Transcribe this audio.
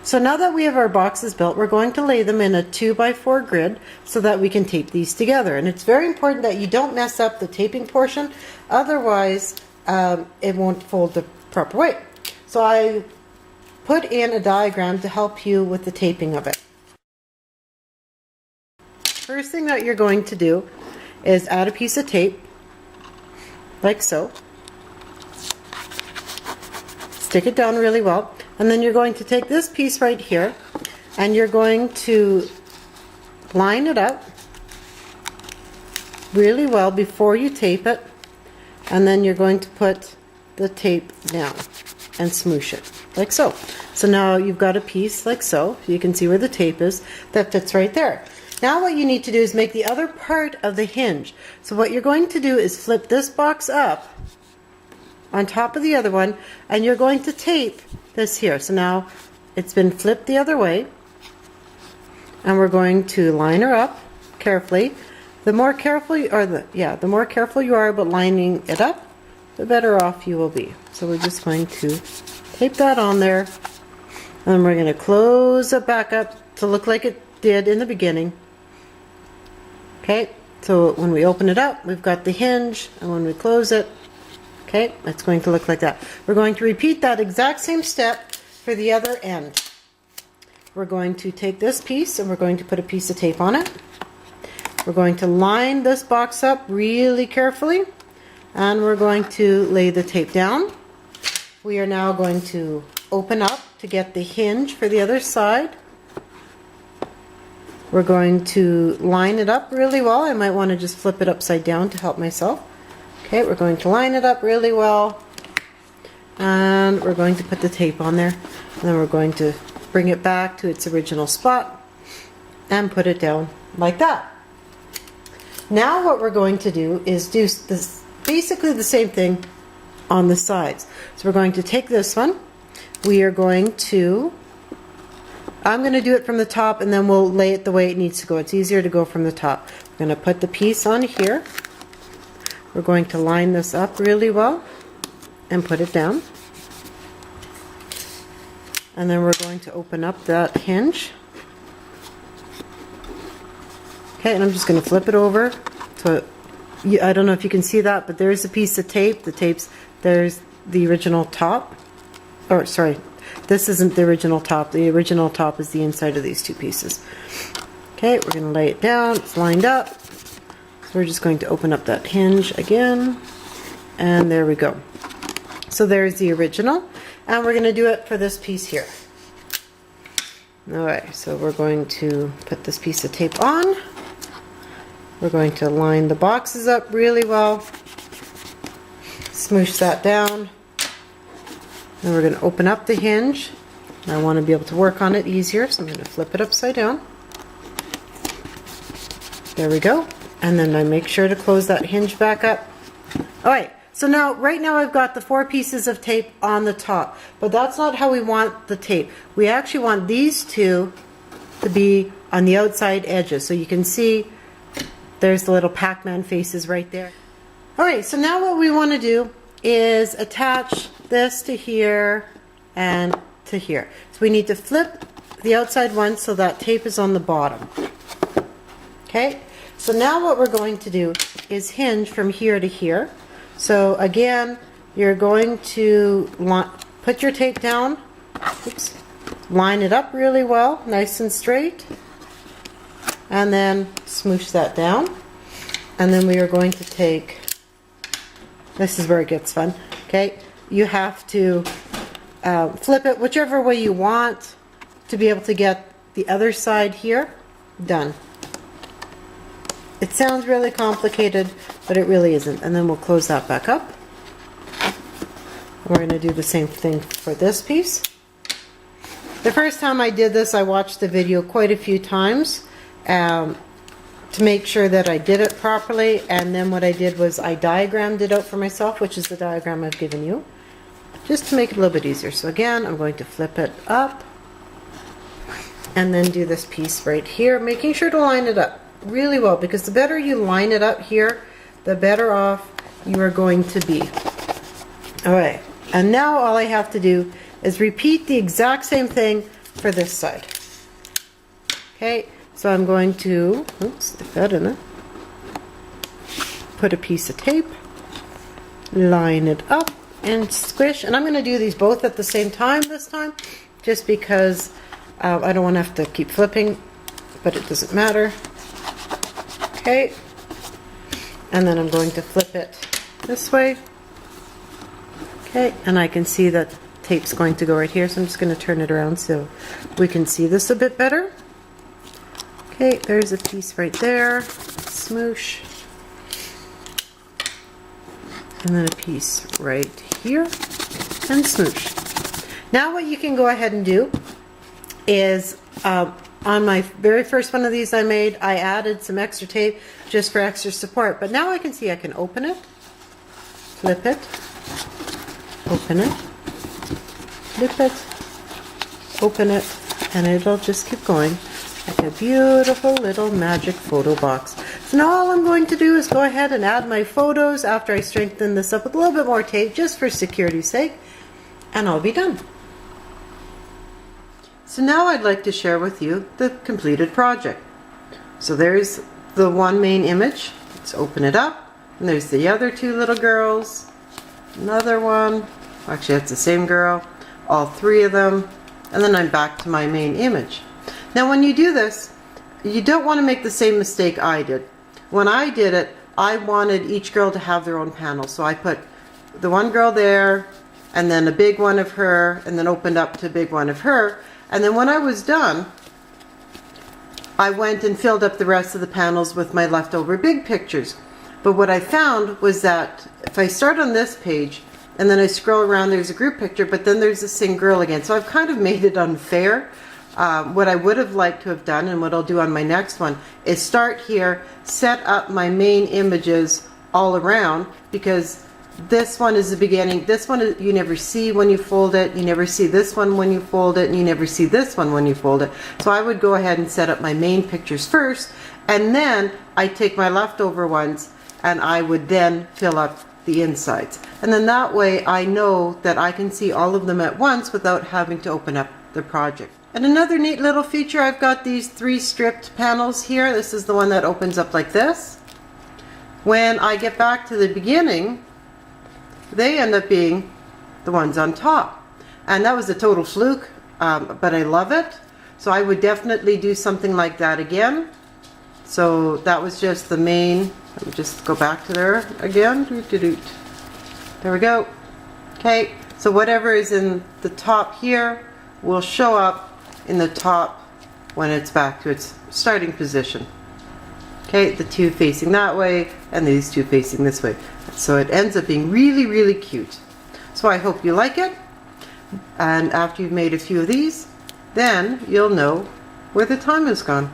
So now that we have our boxes built, we're going to lay them in a 2x4 grid so that we can tape these together. And it's very important that you don't mess up the taping portion, otherwise it won't fold the proper way. So I put in a diagram to help you with the taping of it. First thing that you're going to do is add a piece of tape, like so. Stick it down really well. And then you're going to take this piece right here and you're going to line it up really well before you tape it, and then you're going to put the tape down and smoosh it like so. So now you've got a piece like so. You can see where the tape is that fits right there. Now what you need to do is make the other part of the hinge. So what you're going to do is flip this box up on top of the other one, and you're going to tape this here. So now it's been flipped the other way, and we're going to line her up carefully. The more careful you are, the more careful you are about lining it up, the better off you will be. So we're just going to tape that on there, and then we're going to close it back up to look like it did in the beginning. Okay, so when we open it up, we've got the hinge, and when we close it, okay, it's going to look like that. We're going to repeat that exact same step for the other end. We're going to take this piece and we're going to put a piece of tape on it. We're going to line this box up really carefully, and we're going to lay the tape down. We are now going to open up to get the hinge for the other side. We're going to line it up really well. I might want to just flip it upside down to help myself. Okay, we're going to line it up really well, and we're going to put the tape on there, and then we're going to bring it back to its original spot and put it down like that. Now what we're going to do is do this, basically the same thing on the sides. So we're going to take this one, we are going to, I'm going to do it from the top, and then we'll lay it the way it needs to go. It's easier to go from the top. I'm going to put the piece on here. We're going to line this up really well and put it down. And then we're going to open up that hinge. Okay, and I'm just going to flip it over. So I don't know if you can see that, but there's a piece of tape. There's the original top. Or sorry, this isn't the original top. The original top is the inside of these two pieces. Okay, we're going to lay it down. It's lined up. We're just going to open up that hinge again, and there we go. So there's the original, and we're going to do it for this piece here. Alright, so we're going to put this piece of tape on. We're going to line the boxes up really well, smoosh that down, and we're going to open up the hinge. I want to be able to work on it easier, so I'm going to flip it upside down. There we go. And then I make sure to close that hinge back up. Alright, so now, right now I've got the 4 pieces of tape on the top, but that's not how we want the tape. We actually want these two to be on the outside edges. So you can see there's the little Pac-Man faces right there. Alright, so now what we want to do is attach this to here and to here. So we need to flip the outside one so that tape is on the bottom. Okay? So now what we're going to do is hinge from here to here. So again, you're going to put your tape down, oops, line it up really well, nice and straight, and then smoosh that down. And then we are going to take, this is where it gets fun, okay? You have to flip it whichever way you want to be able to get the other side here done. It sounds really complicated, but it really isn't. And then we'll close that back up. We're going to do the same thing for this piece. The first time I did this, I watched the video quite a few times to make sure that I did it properly. And then what I did was I diagrammed it out for myself, which is the diagram I've given you, just to make it a little bit easier. So again, I'm going to flip it up and then do this piece right here, making sure to line it up really well, because the better you line it up here, the better off you are going to be. Alright, and now all I have to do is repeat the exact same thing for this side. Okay, so I'm going to, oops, stick that in it. Put a piece of tape, line it up, and squish. And I'm going to do these both at the same time this time, just because I don't want to have to keep flipping, but it doesn't matter. Okay, and then I'm going to flip it this way. Okay, and I can see that tape's going to go right here, so I'm just going to turn it around so we can see this a bit better. Okay, there's a piece right there, smoosh, and then a piece right here, and smoosh. Now what you can go ahead and do is, on my very first one of these I made, I added some extra tape just for extra support, but now I can see I can open it, flip it, open it, flip it, open it, and it'll just keep going like a beautiful little magic photo box. So now all I'm going to do is go ahead and add my photos after I strengthen this up with a little bit more tape just for security's sake, and I'll be done. So now I'd like to share with you the completed project. So there's the one main image. Let's open it up, and there's the other two little girls, another one, actually that's the same girl, all three of them, and then I'm back to my main image. Now when you do this, you don't want to make the same mistake I did. When I did it, I wanted each girl to have their own panel, so I put the one girl there, and then a big one of her, and then opened up to a big one of her, and then when I was done, I went and filled up the rest of the panels with my leftover big pictures. But what I found was that if I start on this page, and then I scroll around, there's a group picture, but then there's the same girl again. So I've kind of made it unfair. What I would have liked to have done, and what I'll do on my next one, is start here, set up my main images all around, because this one is the beginning. This one you never see when you fold it. You never see this one when you fold it, and you never see this one when you fold it. So I would go ahead and set up my main pictures first, and then I take my leftover ones, and I would then fill up the insides. And then that way I know that I can see all of them at once without having to open up the project. And another neat little feature, I've got these 3 stripped panels here. This is the one that opens up like this. When I get back to the beginning, they end up being the ones on top. And that was a total fluke, but I love it. So I would definitely do something like that again. So that was just the main. Let me just go back to there again. There we go. Okay, so whatever is in the top here will show up in the top when it's back to its starting position. Okay, the two facing that way and these two facing this way. So it ends up being really, really cute. So I hope you like it. And after you've made a few of these, then you'll know where the time has gone.